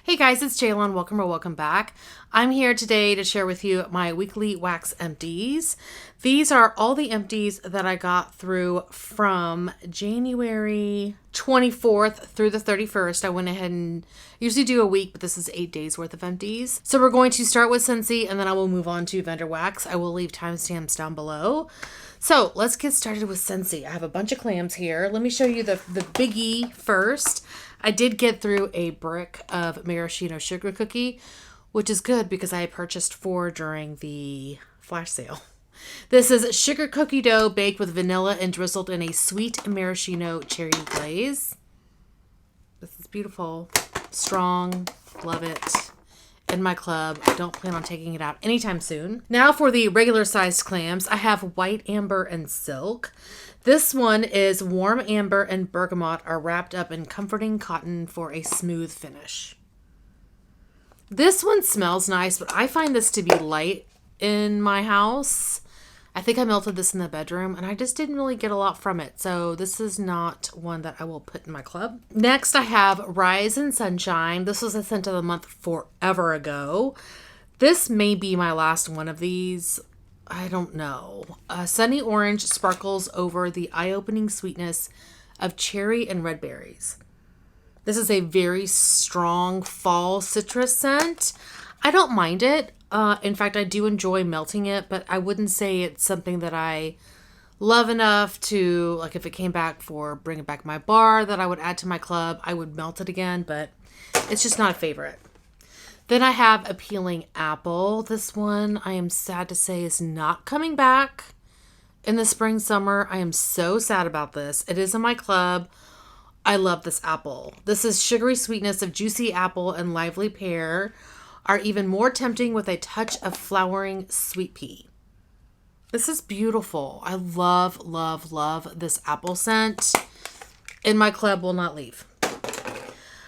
Hey guys, it's Jaylon. Welcome or welcome back. I'm here today to share with you my weekly wax empties. These are all the empties that I got through from January 24th through the 31st. I went ahead and usually do a week, but this is 8 days worth of empties. So we're going to start with Scentsy and then I will move on to vendor wax. I will leave timestamps down below. So let's get started with Scentsy. I have a bunch of clams here. Let me show you the biggie first. I did get through a brick of maraschino sugar cookie, which is good because I purchased 4 during the flash sale. This is sugar cookie dough baked with vanilla and drizzled in a sweet maraschino cherry glaze. This is beautiful, strong, love it. In my club, I don't plan on taking it out anytime soon. Now for the regular sized clams, I have white amber and silk. This one is warm amber and bergamot are wrapped up in comforting cotton for a smooth finish. This one smells nice, but I find this to be light in my house. I think I melted this in the bedroom and I just didn't really get a lot from it. So this is not one that I will put in my club. Next, I have Rise and Sunshine. This was a scent of the month forever ago. This may be my last one of these. I don't know. Sunny orange sparkles over the eye-opening sweetness of cherry and red berries. This is a very strong fall citrus scent. I don't mind it. In fact, I do enjoy melting it, but I wouldn't say it's something that I love enough to, like if it came back for Bring It Back My Bar that I would add to my club, I would melt it again, but it's just not a favorite. Then I have Appealing Apple. This one, I am sad to say, is not coming back in the spring, summer. I am so sad about this. It is in my club. I love this apple. This is sugary sweetness of juicy apple and lively pear are even more tempting with a touch of flowering sweet pea. This is beautiful. I love, love, love this apple scent. In my club, will not leave.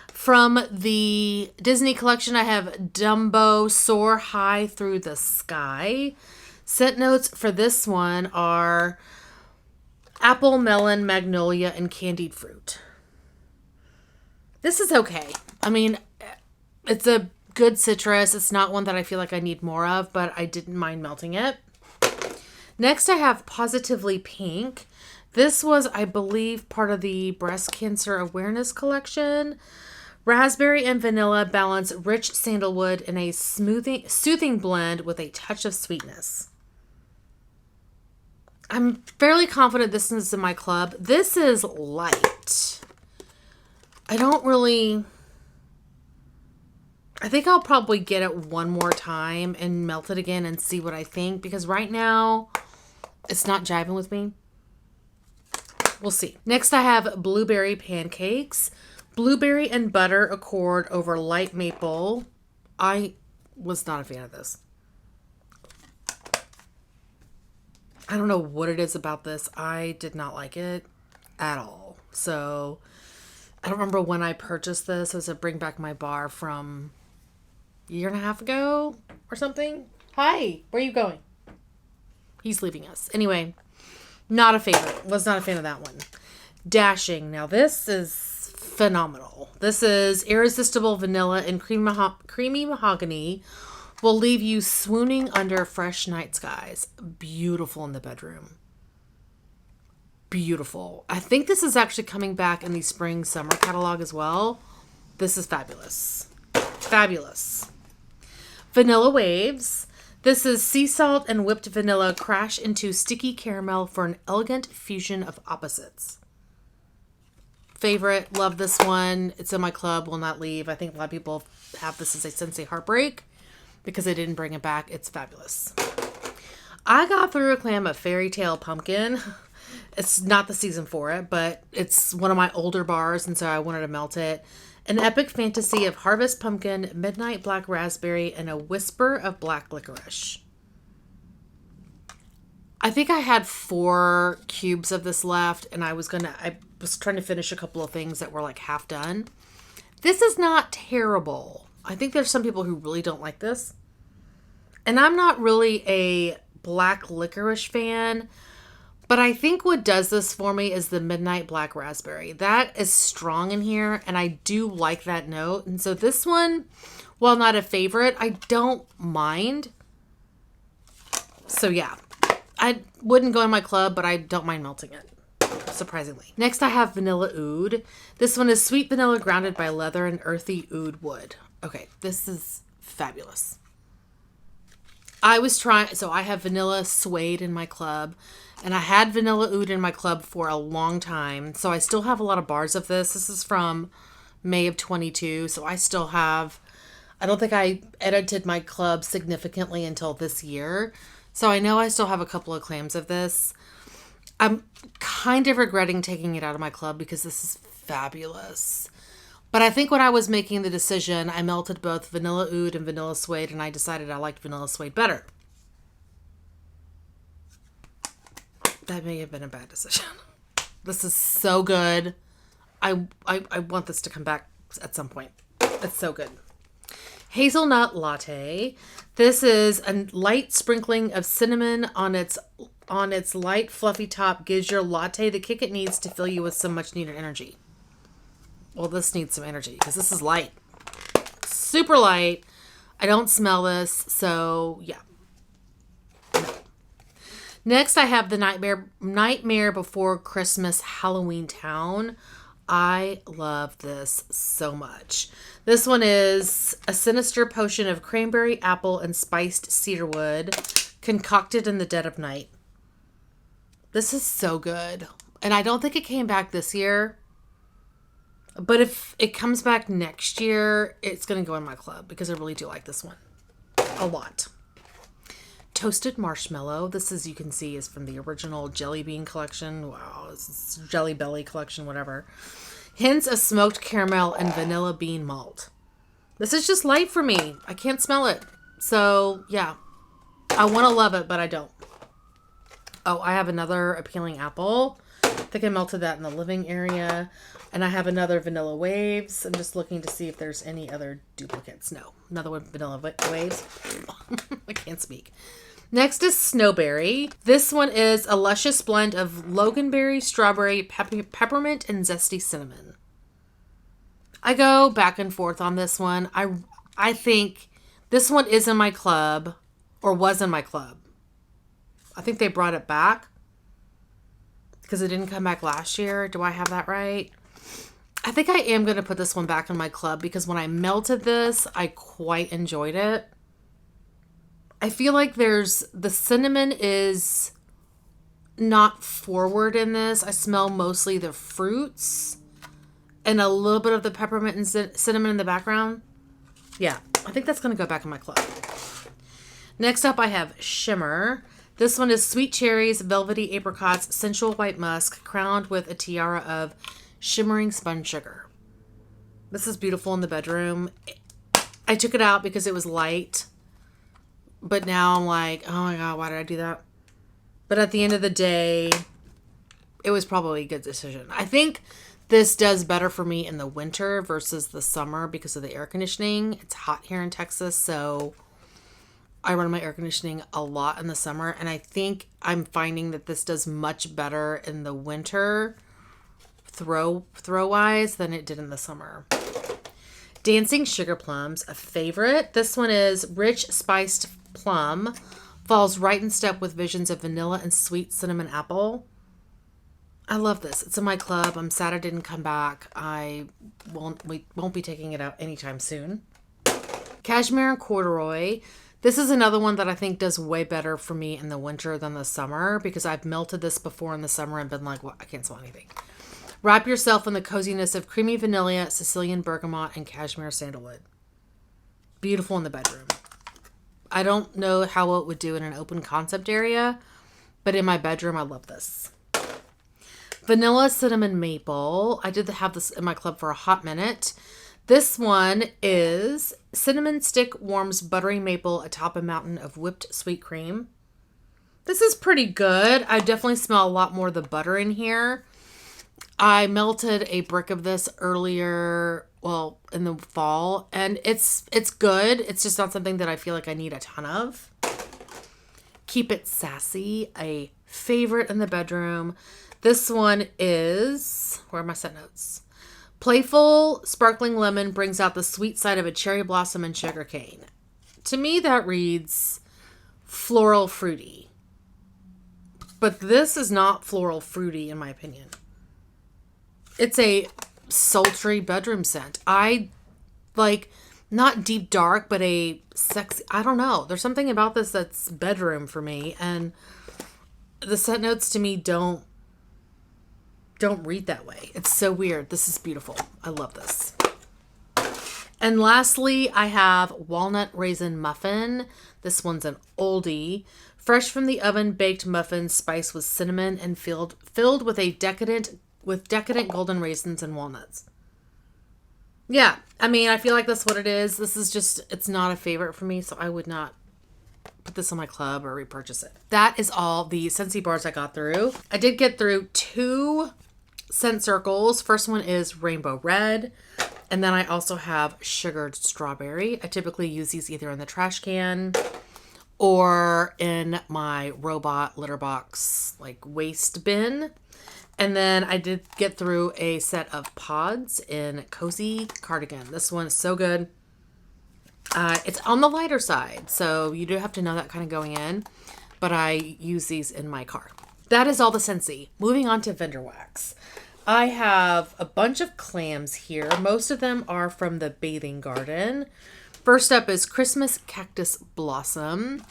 From the Disney collection, I have Dumbo Soar High Through the Sky. Scent notes for this one are apple, melon, magnolia, and candied fruit. This is okay. I mean, it's a good citrus. It's not one that I feel like I need more of, but I didn't mind melting it. Next, I have Positively Pink. This was, I believe, part of the breast cancer awareness collection. Raspberry and vanilla balance rich sandalwood in a soothing blend with a touch of sweetness. I'm fairly confident this is in my club. This is light. I think I'll probably get it one more time and melt it again and see what I think, because right now it's not jiving with me. We'll see. Next, I have Blueberry Pancakes. Blueberry and butter accord over light maple. I was not a fan of this. I don't know what it is about this. I did not like it at all. So I don't remember when I purchased this. It was a Bring Back My Bar from a year and a half ago or something. Hi, where are you going? He's leaving us. Anyway, not a favorite. Was not a fan of that one. Dashing. Now this is phenomenal. This is irresistible vanilla and creamy mahogany. Will leave you swooning under fresh night skies. Beautiful in the bedroom. Beautiful. I think this is actually coming back in the spring summer catalog as well. This is fabulous. Fabulous. Vanilla Waves. This is sea salt and whipped vanilla crash into sticky caramel for an elegant fusion of opposites. Favorite. Love this one. It's in my club. Will not leave. I think a lot of people have this as a Scentsy heartbreak because I didn't bring it back. It's fabulous. I got through a clam of Fairy Tale Pumpkin. It's not the season for it, but it's one of my older bars, and so I wanted to melt it. An epic fantasy of harvest pumpkin, midnight black raspberry, and a whisper of black licorice. I think I had 4 cubes of this left, and I was trying to finish a couple of things that were like half done. This is not terrible. I think there's some people who really don't like this. And I'm not really a black licorice fan, But I think what does this for me is the Midnight Black Raspberry. That is strong in here, and I do like that note. And so this one, while not a favorite, I don't mind. So yeah, I wouldn't go in my club, but I don't mind melting it, surprisingly. Next, I have Vanilla Oud. This one is sweet vanilla grounded by leather and earthy oud wood. Okay, this is fabulous. I was trying, so I have vanilla suede in my club, and I had vanilla oud in my club for a long time. So I still have a lot of bars of this. This is from May of 22. So I still have, I don't think I edited my club significantly until this year. So I know I still have a couple of claims of this. I'm kind of regretting taking it out of my club because this is fabulous. But I think when I was making the decision, I melted both vanilla oud and vanilla suede, and I decided I liked vanilla suede better. That may have been a bad decision. This is so good. I want this to come back at some point. It's so good. Hazelnut Latte. This is a light sprinkling of cinnamon on its light fluffy top, gives your latte the kick it needs to fill you with some much needed energy. Well, this needs some energy because this is light. Super light. I don't smell this, so yeah. Next, I have the Nightmare Before Christmas Halloween Town. I love this so much. This one is a sinister potion of cranberry, apple, and spiced cedarwood concocted in the dead of night. This is so good. And I don't think it came back this year. But if it comes back next year, it's going to go in my club because I really do like this one a lot. Toasted Marshmallow. This, as you can see, is from the original Jelly Bean collection. Wow, this is Jelly Belly collection, whatever. Hints of smoked caramel and vanilla bean malt. This is just light for me. I can't smell it. So, yeah. I want to love it, but I don't. Oh, I have another Appealing Apple. I think I melted that in the living area. And I have another Vanilla Waves. I'm just looking to see if there's any other duplicates. No. Another one, Vanilla Waves. I can't speak. Next is Snowberry. This one is a luscious blend of loganberry, strawberry, peppermint, and zesty cinnamon. I go back and forth on this one. I think this one is in my club, or was in my club. I think they brought it back because it didn't come back last year. Do I have that right? I think I am going to put this one back in my club because when I melted this, I quite enjoyed it. I feel like the cinnamon is not forward in this. I smell mostly the fruits and a little bit of the peppermint and cinnamon in the background. Yeah, I think that's going to go back in my club. Next up, I have Shimmer. This one is sweet cherries, velvety apricots, sensual white musk, crowned with a tiara of shimmering spun sugar. This is beautiful in the bedroom. I took it out because it was light. But now I'm like, oh my God, why did I do that? But at the end of the day, it was probably a good decision. I think this does better for me in the winter versus the summer because of the air conditioning. It's hot here in Texas, so I run my air conditioning a lot in the summer. And I think I'm finding that this does much better in the winter throw-wise than it did in the summer. Dancing Sugar Plums, a favorite. This one is rich spiced plum. Falls right in step with visions of vanilla and sweet cinnamon apple. I love this. It's in my club. I'm sad it didn't come back. We won't be taking it out anytime soon. Cashmere and Corduroy. This is another one that I think does way better for me in the winter than the summer because I've melted this before in the summer and been like, well, I can't smell anything. Wrap yourself in the coziness of creamy vanilla, Sicilian bergamot, and cashmere sandalwood. Beautiful in the bedroom. I don't know how it would do in an open concept area, but in my bedroom, I love this. Vanilla Cinnamon Maple. I did have this in my club for a hot minute. This one is cinnamon stick warms buttery maple atop a mountain of whipped sweet cream. This is pretty good. I definitely smell a lot more of the butter in here. I melted a brick of this earlier, well, in the fall, and it's good. It's just not something that I feel like I need a ton of. Keep It Sassy, a favorite in the bedroom. This one is, where are my scent notes? Playful sparkling lemon brings out the sweet side of a cherry blossom and sugarcane. To me, that reads floral fruity. But this is not floral fruity, in my opinion. It's a sultry bedroom scent. I like, not deep dark, but a sexy, I don't know. There's something about this that's bedroom for me. And the scent notes to me don't read that way. It's so weird. This is beautiful. I love this. And lastly, I have walnut raisin muffin. This one's an oldie. Fresh from the oven, baked muffin spiced with cinnamon and filled with decadent golden raisins and walnuts. Yeah, I mean, I feel like that's what it is. This is just, it's not a favorite for me, so I would not put this on my club or repurchase it. That is all the Scentsy bars I got through. I did get through 2 scent circles. First one is rainbow red. And then I also have sugared strawberry. I typically use these either in the trash can or in my robot litter box, like waste bin. And then I did get through a set of pods in Cozy Cardigan. This one is so good. It's on the lighter side, so you do have to know that kind of going in. But I use these in my car. That is all the Scentsy. Moving on to vendor wax. I have a bunch of clams here. Most of them are from the bathing garden. First up is Christmas Cactus Blossom.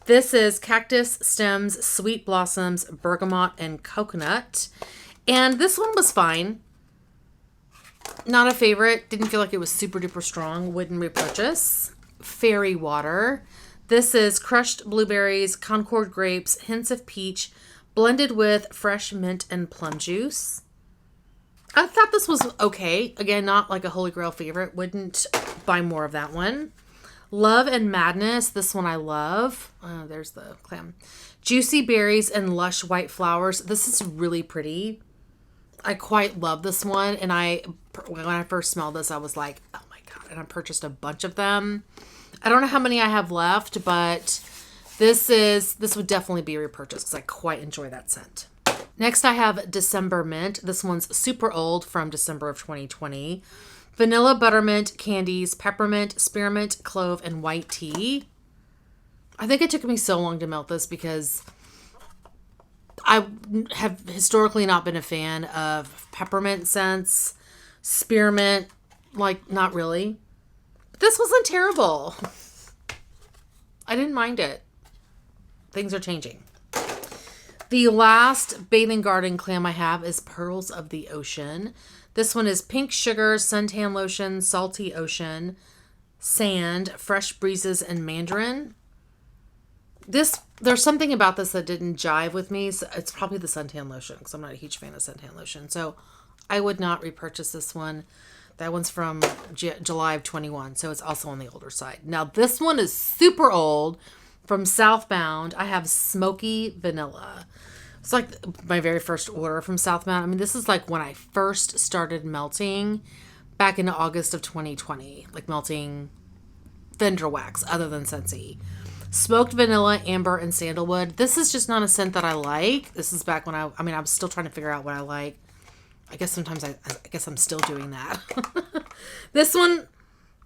This is cactus stems, sweet blossoms, bergamot, and coconut. And this one was fine. Not a favorite. Didn't feel like it was super duper strong. Wouldn't repurchase. Fairy water. This is crushed blueberries, Concord grapes, hints of peach, blended with fresh mint and plum juice. I thought this was okay. Again, not like a holy grail favorite. Wouldn't buy more of that one. Love and Madness. This one I love. There's the clam. Juicy berries and lush white flowers. This is really pretty. I quite love this one. And when I first smelled this, I was like, oh my God. And I purchased a bunch of them. I don't know how many I have left, but this would definitely be repurchased because I quite enjoy that scent. Next, I have December Mint. This one's super old, from December of 2020. Vanilla buttermint candies, peppermint, spearmint, clove, and white tea. I think it took me so long to melt this because I have historically not been a fan of peppermint scents. Spearmint, like, not really. But this wasn't terrible. I didn't mind it. Things are changing. The last bathing garden clam I have is Pearls of the Ocean. This one is pink sugar, suntan lotion, salty ocean, sand, fresh breezes, and mandarin. There's something about this that didn't jive with me. So it's probably the suntan lotion because I'm not a huge fan of suntan lotion. So I would not repurchase this one. That one's from July of 21. So it's also on the older side. Now this one is super old. From Southbound, I have Smoky Vanilla. It's like my very first order from Southbound. I mean, this is like when I first started melting back in August of 2020. Like melting vendor wax other than Scentsy. Smoked vanilla, amber, and sandalwood. This is just not a scent that I like. This is back when I was still trying to figure out what I like. I guess sometimes I guess I'm still doing that. This one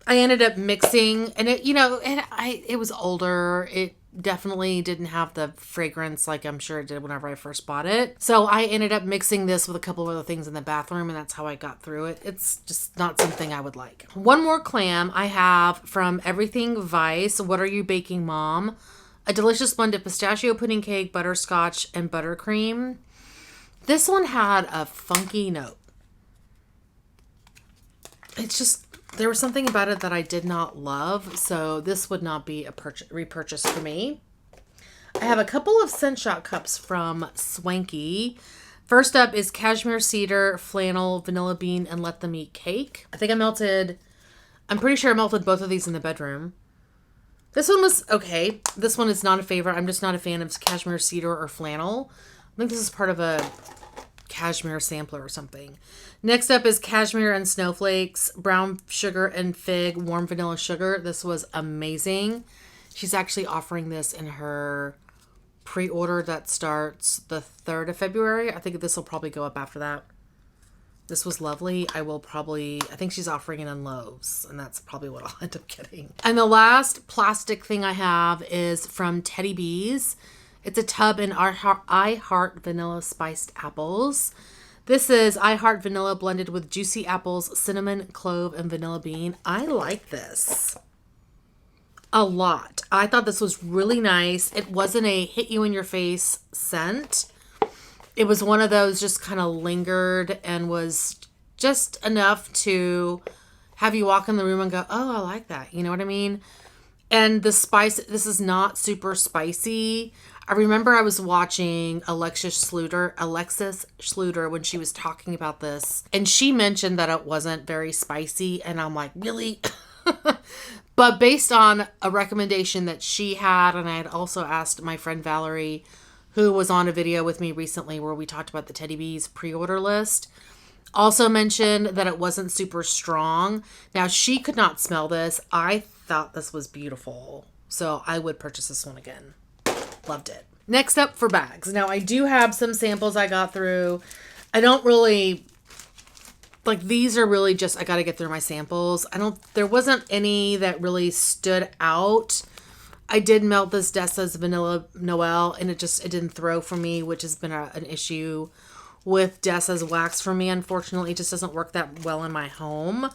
I ended up mixing, and it was older. It definitely didn't have the fragrance like I'm sure it did whenever I first bought it. So I ended up mixing this with a couple of other things in the bathroom, and that's how I got through it. It's just not something I would like. One more clam I have from Everything Vice. What Are You Baking, Mom? A delicious blend of pistachio pudding cake, butterscotch, and buttercream. This one had a funky note. It's just, there was something about it that I did not love, so this would not be a repurchase for me. I have a couple of Scent Shot cups from Swanky. First up is Cashmere Cedar, Flannel, Vanilla Bean, and Let Them Eat Cake. I'm pretty sure I melted both of these in the bedroom. This one was okay. This one is not a favorite. I'm just not a fan of Cashmere Cedar or Flannel. I think this is part of a cashmere sampler or something. Next up is Cashmere and Snowflakes, Brown Sugar and Fig, Warm Vanilla Sugar. This was amazing. She's actually offering this in her pre-order that starts the 3rd of February. I think this will probably go up after that. This was lovely. I think she's offering it in loaves, and that's probably what I'll end up getting. And the last plastic thing I have is from Teddy Bees. It's a tub in I Heart Vanilla Spiced Apples. This is I Heart Vanilla blended with juicy apples, cinnamon, clove, and vanilla bean. I like this a lot. I thought this was really nice. It wasn't a hit you in your face scent. It was one of those just kind of lingered and was just enough to have you walk in the room and go, oh, I like that. You know what I mean? And the spice, this is not super spicy. I remember I was watching Alexis Schluter when she was talking about this, and she mentioned that it wasn't very spicy, and I'm like, really? But based on a recommendation that she had, and I had also asked my friend Valerie, who was on a video with me recently where we talked about the Teddy Bees pre-order list, also mentioned that it wasn't super strong. Now, she could not smell this. I thought this was beautiful, so I would purchase this one again. Loved it. Next up for bags. Now, I do have some samples I got through. I don't really... Like, these are really just, I got to get through my samples. There wasn't any that really stood out. I did melt this Dessa's Vanilla Noel, and it didn't throw for me, which has been an issue with Dessa's wax for me. Unfortunately, it just doesn't work that well in my home.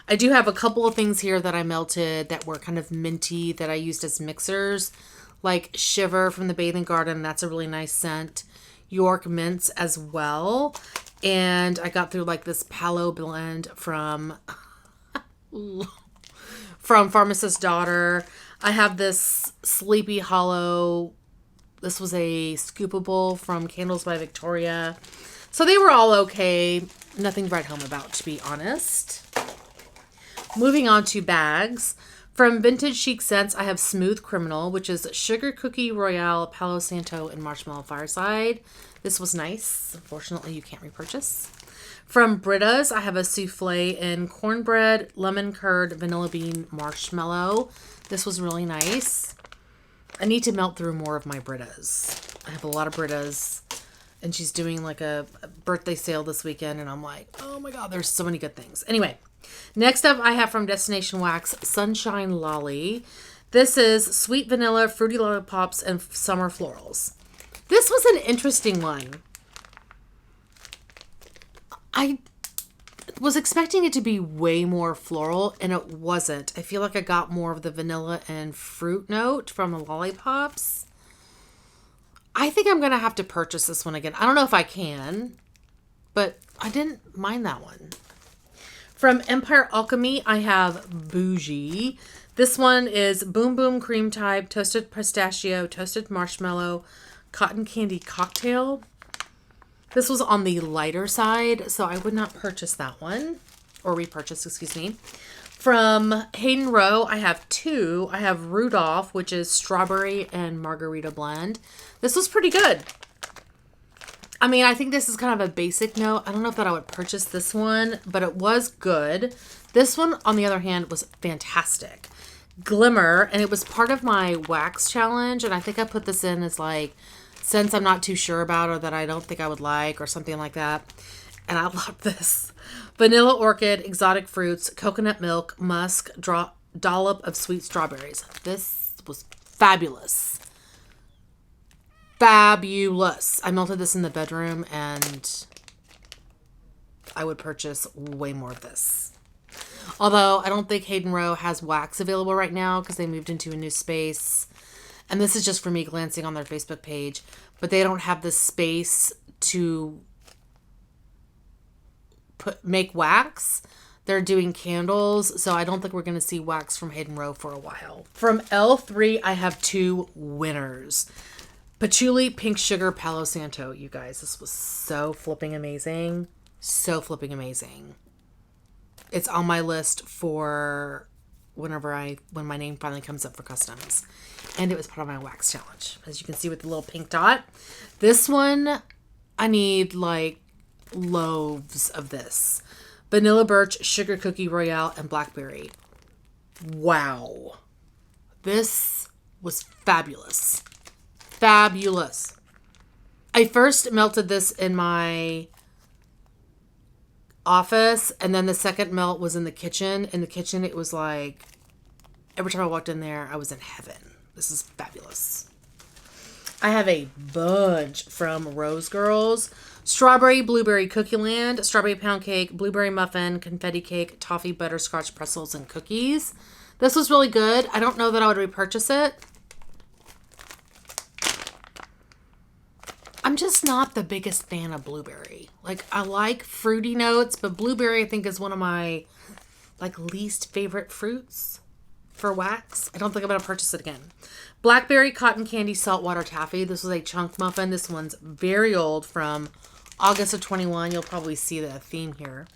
I do have a couple of things here that I melted that were kind of minty that I used as mixers, like Shiver from the Bathing Garden. That's a really nice scent. York Mints as well. And I got through like this Palo blend from Pharmacist's Daughter. I have this Sleepy Hollow. This was a scoopable from Candles by Victoria. So they were all okay. Nothing to write home about, to be honest. Moving on to bags. From Vintage Chic Scents, I have Smooth Criminal, which is Sugar Cookie Royale, Palo Santo, and Marshmallow Fireside. This was nice. Unfortunately, you can't repurchase. From Britta's, I have a Souffle in Cornbread, Lemon Curd, Vanilla Bean, Marshmallow. This was really nice. I need to melt through more of my Britta's. I have a lot of Britta's, and she's doing like a birthday sale this weekend, and I'm like, oh my God, there's so many good things. Anyway, next up I have from Destination Wax, Sunshine Lolly. This is Sweet Vanilla, Fruity Lollipops, and Summer Florals. This was an interesting one. I was expecting it to be way more floral, and it wasn't. I feel like I got more of the vanilla and fruit note from the lollipops. I think I'm going to have to purchase this one again. I don't know if I can, but I didn't mind that one. From Empire Alchemy, I have Bougie. This one is Boom Boom Cream Type, Toasted Pistachio, Toasted Marshmallow, Cotton Candy Cocktail. This was on the lighter side, so I would not purchase that one. Or repurchase, excuse me. From Hayden Rowe, I have two. I have Rudolph, which is Strawberry and Margarita Blend. This was pretty good. I mean, I think this is kind of a basic note. I don't know if that I would purchase this one, but it was good. This one, on the other hand, was fantastic. Glimmer, and it was part of my wax challenge, and I think I put this in as like, since I'm not too sure about or that I don't think I would like or something like that. And I love this. Vanilla Orchid, Exotic Fruits, Coconut Milk, Musk, Dollop of Sweet Strawberries. This was fabulous. Fabulous. I melted this in the bedroom, and I would purchase way more of this. Although I don't think Hayden Rowe has wax available right now because they moved into a new space. And this is just for me glancing on their Facebook page. But they don't have the space to make wax. They're doing candles. So I don't think we're going to see wax from Hayden Rowe for a while. From L3, I have two winners. Patchouli Pink Sugar Palo Santo. You guys, this was so flipping amazing. So flipping amazing. It's on my list for when my name finally comes up for customs. And it was part of my wax challenge. As you can see with the little pink dot. This one, I need like loaves of this. Vanilla Birch, Sugar Cookie Royale, and Blackberry. Wow. This was fabulous. Fabulous. I first melted this in my office, and then the second melt was in the kitchen. In the kitchen, it was like every time I walked in there, I was in heaven. This is fabulous. I have a bunch from Rose Girls. Strawberry Blueberry Cookie Land, Strawberry Pound Cake, Blueberry Muffin, Confetti Cake, Toffee Butterscotch Pretzels, and Cookies. This was really good. I don't know that I would repurchase it. I'm just not the biggest fan of blueberry. Like, I like fruity notes, but blueberry I think is one of my least favorite fruits for wax. I don't think I'm going to purchase it again. Blackberry Cotton Candy Saltwater Taffy. This was a chunk muffin. This one's very old, from August of 21. You'll probably see the theme here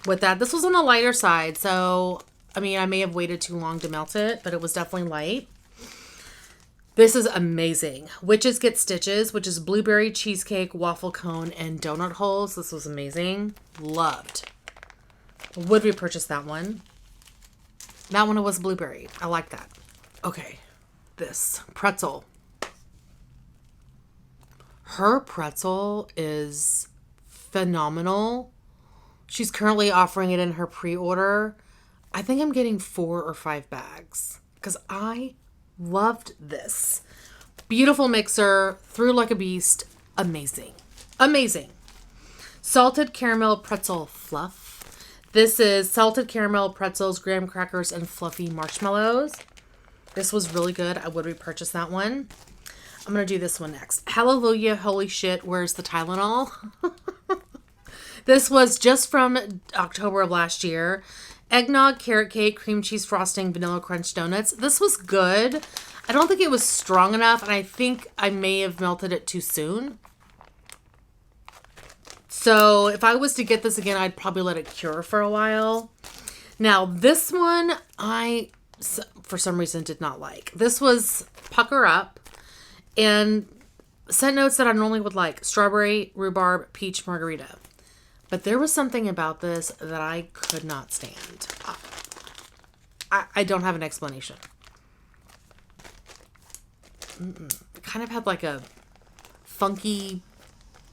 with that. This was on the lighter side, so I mean, I may have waited too long to melt it, but it was definitely light. This is amazing. Witches Get Stitches, which is blueberry cheesecake, waffle cone, and donut holes. This was amazing. Loved. Would repurchase that one. That one was blueberry. I like that. Okay. This pretzel. Her pretzel is phenomenal. She's currently offering it in her pre-order. I think I'm getting 4 or 5 bags because I loved this. Beautiful mixer, through like a beast. Amazing. Amazing. Salted caramel pretzel fluff. This is salted caramel pretzels, graham crackers, and fluffy marshmallows. This was really good. I would repurchase that one. I'm going to do this one next. Hallelujah, holy shit, where's the Tylenol? This was just from October of last year. Eggnog, carrot cake, cream cheese frosting, vanilla crunch donuts. This was good. I don't think it was strong enough, and I think I may have melted it too soon. So if I was to get this again, I'd probably let it cure for a while. Now, this one, I, for some reason, did not like. This was Pucker Up, and scent notes that I normally would like. Strawberry, rhubarb, peach, margarita. But there was something about this that I could not stand. I don't have an explanation. It kind of had like a funky,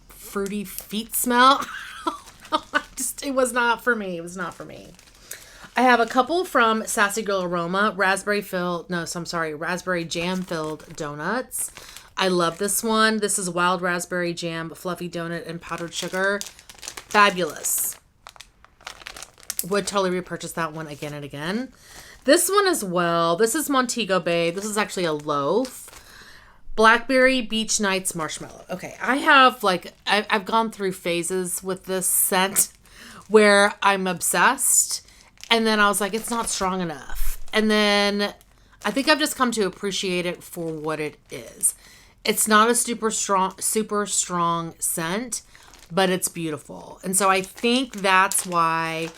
fruity feet smell. It was not for me. It was not for me. I have a couple from Sassy Girl Aroma. Raspberry jam filled donuts. I love this one. This is wild raspberry jam, fluffy donut, and powdered sugar. Fabulous. Would totally repurchase that one again and again. This one as well. This is Montego Bay. This is actually a loaf. Blackberry Beach Nights Marshmallow. Okay, I have I've gone through phases with this scent where I'm obsessed, and then I was like, it's not strong enough. And then I think I've just come to appreciate it for what it is. It's not a super strong scent, but it's beautiful. And so I think that's why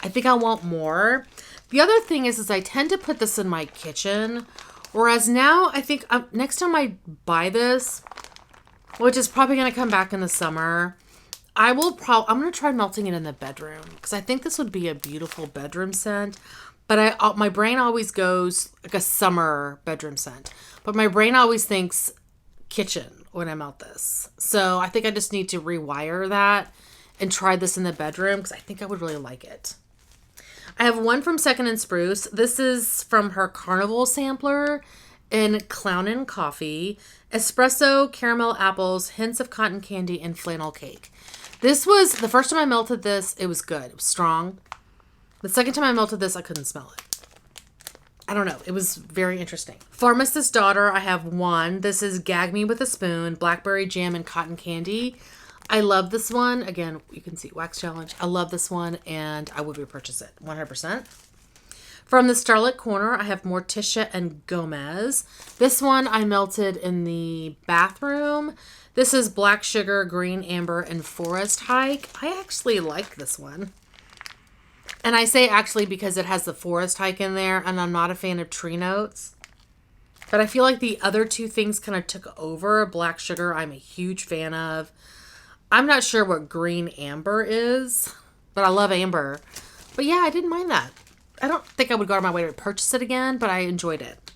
I think I want more. The other thing is I tend to put this in my kitchen, whereas now I think next time I buy this, which is probably going to come back in the summer, I'm going to try melting it in the bedroom because I think this would be a beautiful bedroom scent. But my brain always goes like a summer bedroom scent, but my brain always thinks kitchen when I melt this. So I think I just need to rewire that and try this in the bedroom because I think I would really like it. I have one from Second and Spruce. This is from her Carnival sampler in Clownin' Coffee. Espresso, caramel apples, hints of cotton candy, and flannel cake. This was, the first time I melted this, it was good. It was strong. The second time I melted this, I couldn't smell it. I don't know. It was very interesting. Pharmacist's Daughter, I have one. This is Gag Me with a Spoon, blackberry jam, and cotton candy. I love this one. Again, you can see Wax Challenge. I love this one, and I would repurchase it 100%. From the Starlit Corner, I have Morticia and Gomez. This one I melted in the bathroom. This is Black Sugar, Green Amber, and Forest Hike. I actually like this one. And I say actually because it has the Forest Hike in there, and I'm not a fan of tree notes. But I feel like the other two things kind of took over. Black Sugar, I'm a huge fan of. I'm not sure what Green Amber is, but I love amber. But yeah, I didn't mind that. I don't think I would go out of my way to purchase it again, but I enjoyed it.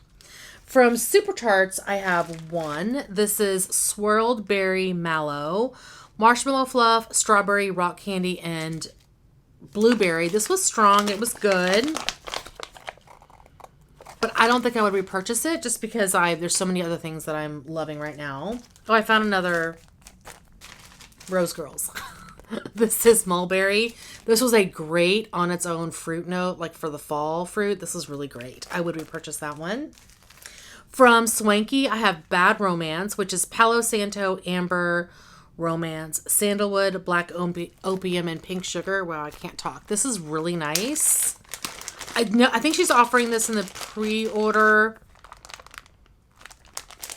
From Super Tarts, I have one. This is Swirled Berry Mallow, Marshmallow Fluff, Strawberry, Rock Candy, and Blueberry. This was strong. It was good. But I don't think I would repurchase it just because there's so many other things that I'm loving right now. Oh, I found another Rose Girls. This is Mulberry. This was a great on its own fruit note, like for the fall fruit. This is really great. I would repurchase that one. From Swanky, I have Bad Romance, which is Palo Santo, Amber, Romance, Sandalwood, Black Opium, and Pink Sugar. Wow, I can't talk. This is really nice. I think she's offering this in the pre-order.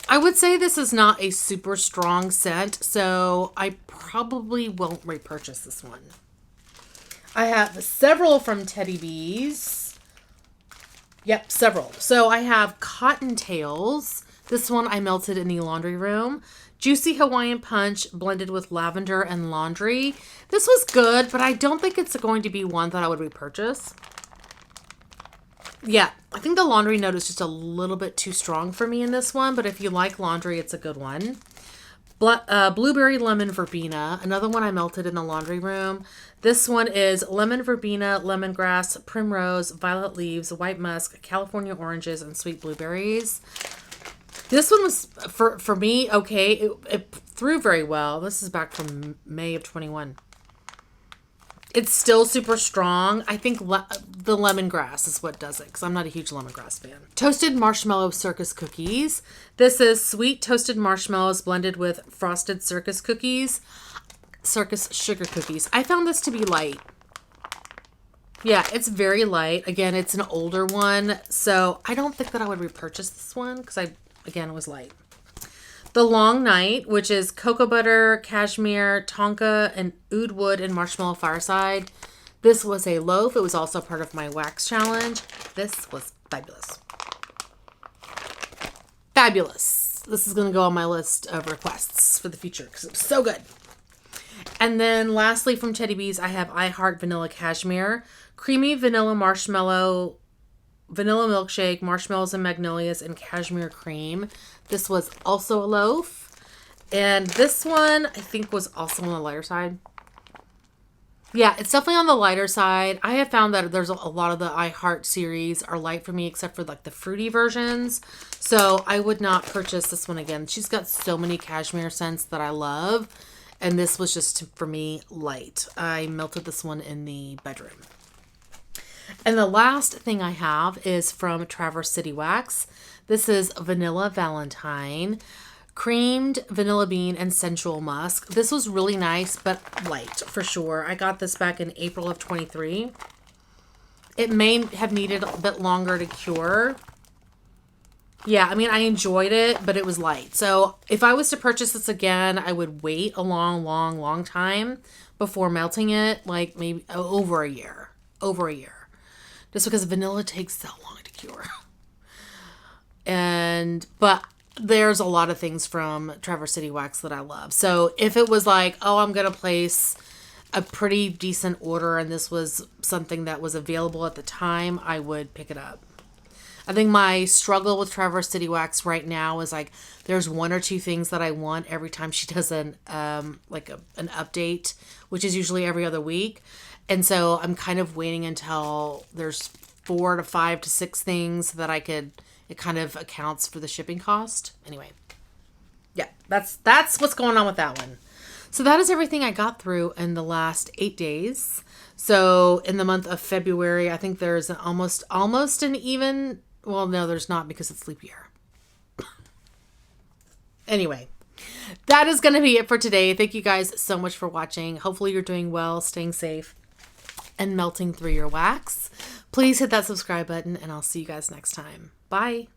I would say this is not a super strong scent, so I probably won't repurchase this one. I have several from Teddy Bees. Yep, several. So I have Cottontails. This one I melted in the laundry room. Juicy Hawaiian Punch blended with lavender and laundry. This was good, but I don't think it's going to be one that I would repurchase. Yeah, I think the laundry note is just a little bit too strong for me in this one, but if you like laundry, it's a good one. Blueberry Lemon Verbena, another one I melted in the laundry room. This one is Lemon Verbena, Lemongrass, Primrose, Violet Leaves, White Musk, California Oranges, and Sweet Blueberries. This one was, for me, okay. It threw very well. This is back from May of 21. It's still super strong. I think the lemongrass is what does it because I'm not a huge lemongrass fan. Toasted Marshmallow Circus Cookies. This is sweet toasted marshmallows blended with frosted circus sugar cookies. I found this to be light. Yeah, it's very light. Again, it's an older one, so I don't think that I would repurchase this one because again, it was light. The Long Night, which is cocoa butter, cashmere, tonka, and oud wood and marshmallow fireside. This was a loaf. It was also part of my wax challenge. This was fabulous. Fabulous. This is going to go on my list of requests for the future because it was so good. And then lastly from Teddy Bees, I have I Heart Vanilla Cashmere, creamy vanilla marshmallow, vanilla milkshake, marshmallows and magnolias, and cashmere cream. This was also a loaf. And this one, I think, was also on the lighter side. Yeah, it's definitely on the lighter side. I have found that there's a lot of the I Heart series are light for me, except for like the fruity versions. So I would not purchase this one again. She's got so many cashmere scents that I love. And this was just, for me, light. I melted this one in the bedroom. And the last thing I have is from Traverse City Wax. This is Vanilla Valentine, creamed vanilla bean, and sensual musk. This was really nice, but light for sure. I got this back in April of 23. It may have needed a bit longer to cure. Yeah, I mean, I enjoyed it, but it was light. So if I was to purchase this again, I would wait a long time before melting it, like maybe over a year. Over a year. Just because vanilla takes so long to cure. But there's a lot of things from Traverse City Wax that I love. So if it was like, oh, I'm going to place a pretty decent order and this was something that was available at the time, I would pick it up. I think my struggle with Traverse City Wax right now is like there's one or two things that I want every time she does an update, which is usually every other week. And so I'm kind of waiting until there's 4 to 5 to 6 things that it kind of accounts for the shipping cost. Anyway, yeah, that's what's going on with that one. So that is everything I got through in the last 8 days. So in the month of February, I think there's almost an even, well, no, there's not because it's leap year. Anyway, that is going to be it for today. Thank you guys so much for watching. Hopefully you're doing well, staying safe, and melting through your wax. Please hit that subscribe button, and I'll see you guys next time. Bye.